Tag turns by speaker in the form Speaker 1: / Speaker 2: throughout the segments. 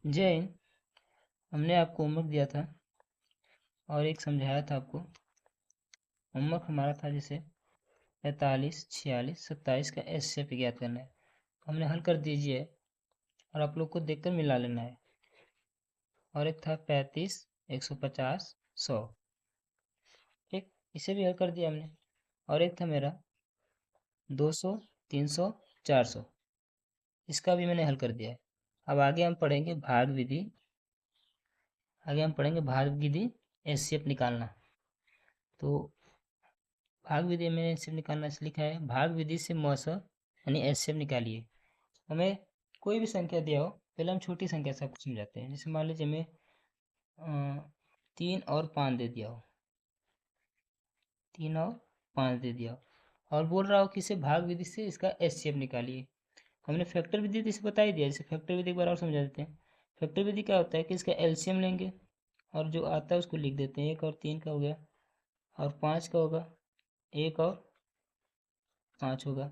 Speaker 1: जय हिंद। हमने आपको होमवर्क दिया था और एक समझाया था आपको। होमवर्क हमारा था जैसे 45, 46, 27 का एससीएफ ज्ञात करना है। हमने हल कर दीजिए और आप लोग को देखकर मिला लेना है। और एक था 35, 150, 100। ठीक, इसे भी हल कर दिया हमने। और एक था मेरा 200, 300, 400। इसका भी मैंने हल कर दिया है। अब आगे हम पढ़ेंगे भाग विधि। एससीएफ निकालना। तो भाग विधि में एससीएफ निकालना से लिखा है, भाग विधि से मौसा यानी एससीएफ निकालिए। हमें कोई भी संख्या दिया हो, पहले हम छोटी संख्या से आपको समझाते हैं। जैसे मान लीजिए हमें 3 और 5 दे दिया हो, 3 और 5 दे दिया हो और बोल रहा हो कि इसे भाग विधि से इसका एचसीएफ निकालिए। हमने फैक्टर विधि तो इसे बता ही दिया। जैसे फैक्टर विधि एक बार और समझा देते हैं। फैक्टर विधि क्या होता है कि इसका एलसीएम लेंगे और जो आता है उसको लिख देते हैं। 1 और 3 का हो गया और 5 का होगा, 1 और 5 होगा।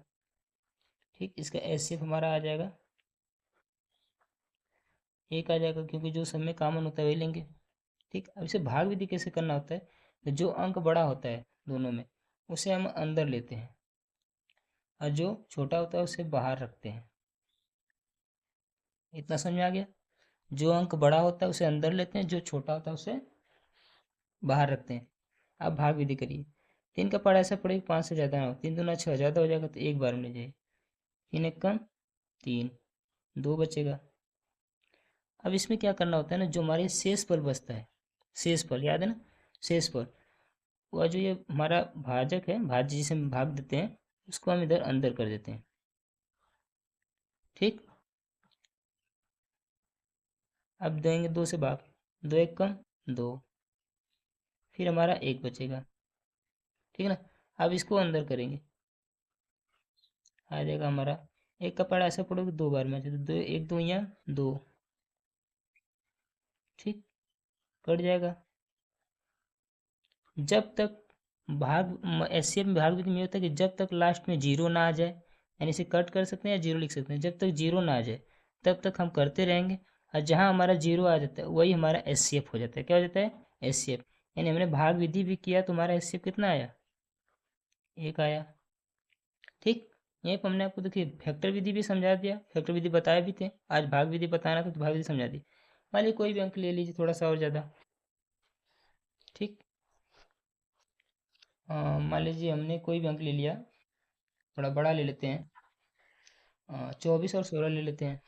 Speaker 1: ठीक, इसका एचसीएफ हमारा आ जाएगा 1 आ जाएगा, क्योंकि जो सब में कॉमन होता है वही लेंगे। ठीक, अब इसे भाग विधि कैसे करना होता है, तो जो अंक बड़ा होता है दोनों में उसे हम अंदर लेते हैं और जो छोटा होता है उसे बाहर रखते हैं। इतना समझ में आ गया? जो अंक बड़ा होता है उसे अंदर लेते हैं, जो छोटा होता है उसे बाहर रखते हैं। अब भाग विधि करिए। 3 का पढ़ा ऐसा पड़ेगा 5 से ज़्यादा ना हो। 3 दूना 6, ज़्यादा हो जाएगा तो एक बार में ले जाइए। 3 एक कम 3, 2 बचेगा। अब इसमें क्या करना होता है ना, जो हमारे शेष फल बचता है, शेष फल याद है ना, शेष फल, वह जो ये हमारा भाजक है, भाज्य जिसे हम भाग देते हैं, उसको हम इधर अंदर कर देते हैं। ठीक, अब देंगे 2 से भाग, 2 एक कम 2, फिर हमारा 1 बचेगा। ठीक है ना, अब इसको अंदर करेंगे, आ जाएगा हमारा 1 का पढ़ा ऐसा पढ़ोगे 2 बार में तो 2 1 2 यहाँ 2। ठीक, कट जाएगा। जब तक भाग एचसीएफ में भाग विधि में होता है कि जब तक लास्ट में जीरो ना आ जाए, यानी इसे कट कर सकते हैं या जीरो लिख सकते हैं। जब तक जीरो ना आ जाए तब तक हम करते रहेंगे और जहाँ हमारा जीरो आ जाता है वही हमारा एचसीएफ हो जाता है। क्या हो जाता है? एचसीएफ। यानी हमने भाग विधि भी किया तो हमारा एचसीएफ कितना आया? 1 आया। ठीक, यहीं पर हमने आपको देखिए फैक्टर विधि भी समझा दिया, फैक्टर विधि बताए भी थे। आज भाग विधि बताना था तो भाग विधि समझा दी। मान लीजिए कोई भी अंक ले लीजिए थोड़ा सा और ज़्यादा। ठीक, मान लीजिए हमने कोई भी अंक ले लिया, थोड़ा बड़ा ले लेते हैं। 24 और 16 ले लेते हैं।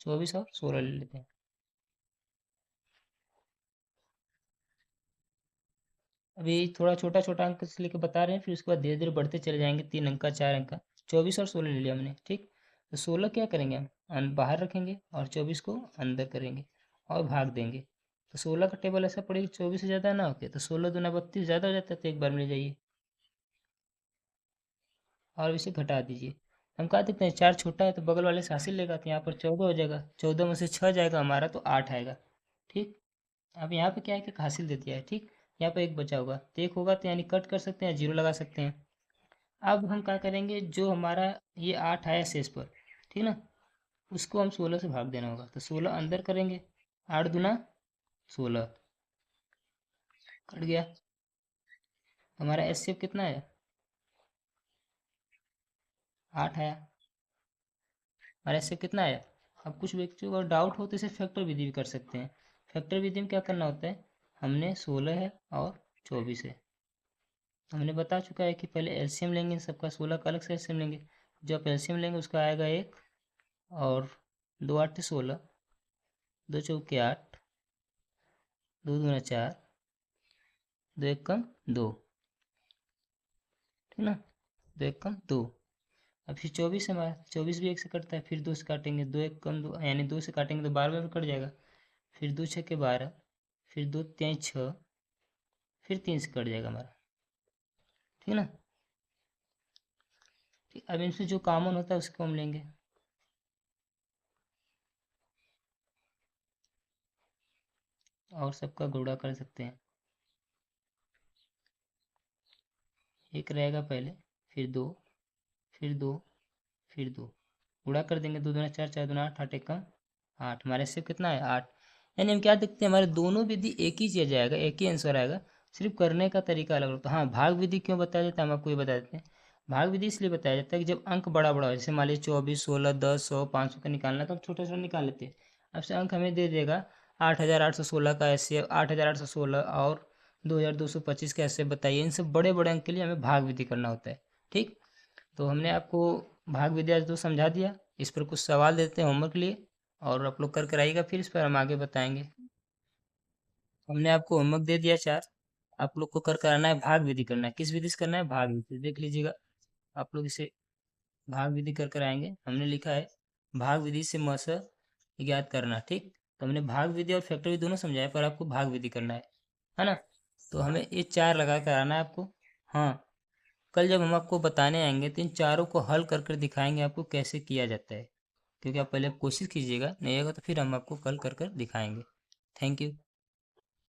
Speaker 1: 24 और 16 ले लेते हैं। अभी थोड़ा छोटा छोटा अंक से लेके बता रहे हैं, फिर उसके बाद धीरे धीरे बढ़ते चले जाएंगे। 3 अंक का, 4 अंक का। 24 और 16 ले लिया हमने। ठीक, तो 16 क्या करेंगे हम बाहर रखेंगे और 24 को अंदर करेंगे और भाग देंगे। तो 16 का टेबल ऐसा पड़ेगा 24 से ज़्यादा ना होके, तो 16 दूना 32, ज़्यादा हो जाता है तो एक बार में ले जाइए और इसे घटा दीजिए। हम कहा देखते हैं 4 छोटा है तो बगल वाले से हासिल लेगा, तो यहाँ पर 14 हो जाएगा। 14 में से 6 जाएगा हमारा तो 8 आएगा। ठीक, अब यहाँ पे क्या है कि हासिल दे दिया है। ठीक, यहाँ पे एक बचा होगा तो एक होगा, तो यानी कट कर सकते हैं, जीरो लगा सकते हैं। अब हम क्या करेंगे, जो हमारा ये 8 आया शेष पर, ठीक ना, उसको हम 16 से भाग देना होगा। तो 16 अंदर करेंगे, 8 दूना 16, कट गया। हमारा एस कितना है? 8 आया। हमारा एस कितना आया? अब कुछ व्यक्तियों को डाउट हो तो इसे फैक्टर विधि भी कर सकते हैं। फैक्टर विधि में क्या करना होता है, हमने 16 है और 24 है, हमने बता चुका है कि पहले एलसीएम लेंगे सबका, 16 का अलग से एलसीएम लेंगे। जब एलसीएम लेंगे उसका आएगा 1 और 2 8 16, 2 चौके 8, 2 दूना 4, 2 एक कम 2। ठीक ना, 2 एक कम 2। अब फिर 24 है हमारा, 24 भी 1 से कटता है, फिर 2 से काटेंगे, 2 एक कम 2, यानी 2 से काटेंगे तो 12 में कट जाएगा। फिर 2 छक्के 12, फिर 2 3 6, फिर 3 से कट जाएगा हमारा। ठीक ना, ठीक, अब इनसे जो कॉमन होता है उसको हम लेंगे और सबका गुणा कर सकते हैं। एक रहेगा पहले, फिर 2, फिर 2, फिर 2, गुणा कर देंगे, 2 दूना 4, 4 दूना 8, 8 एकम 8, हमारे से कितना है 8। यानी हम क्या देखते हैं, हमारे दोनों विधि एक ही चीज आएगा, एक ही आंसर आएगा, सिर्फ करने का तरीका अलग होता है। हाँ, भाग विधि क्यों बताया जाता है हम आपको ये बता देते हैं। भाग विधि इसलिए बताया जाता है कि जब अंक बड़ा बड़ा हो, जैसे मान लीजिए 24, 16, 10, 100, 500 का निकालना है तो हम छोटा छोटा निकाल लेते हैं। अब से अंक हमें दे देगा 8816 का ऐसे, 8816 और 2225 का ऐसे, बताइए इन सब बड़े बड़े अंक के लिए हमें भाग विधि करना होता है। ठीक, तो हमने आपको भाग विधि आज तो समझा दिया। इस पर कुछ सवाल देते हैं होमवर्क के लिए, और आप लोग कर कर आइएगा, फिर इस पर हम आगे बताएंगे। हमने आपको होमवर्क दे दिया 4, आप लोग को कर कराना है, भाग विधि करना है। किस विधि से करना है, भाग विधि से। देख लीजिएगा, आप लोग इसे भाग विधि कर कर आएंगे। हमने लिखा है भाग विधि से म स ज्ञात करना। ठीक, तो हमने भाग विधि और फैक्टर विधि दोनों समझाया, पर आपको भाग विधि करना है ना। तो हमें ये 4 लगा कर आना है आपको। हाँ, कल जब हम आपको बताने आएंगे तो इन चारों को हल कर कर दिखाएंगे आपको कैसे किया जाता है, क्योंकि आप पहले कोशिश कीजिएगा, नहीं आएगा तो फिर हम आपको कल कर कर दिखाएंगे। Thank you.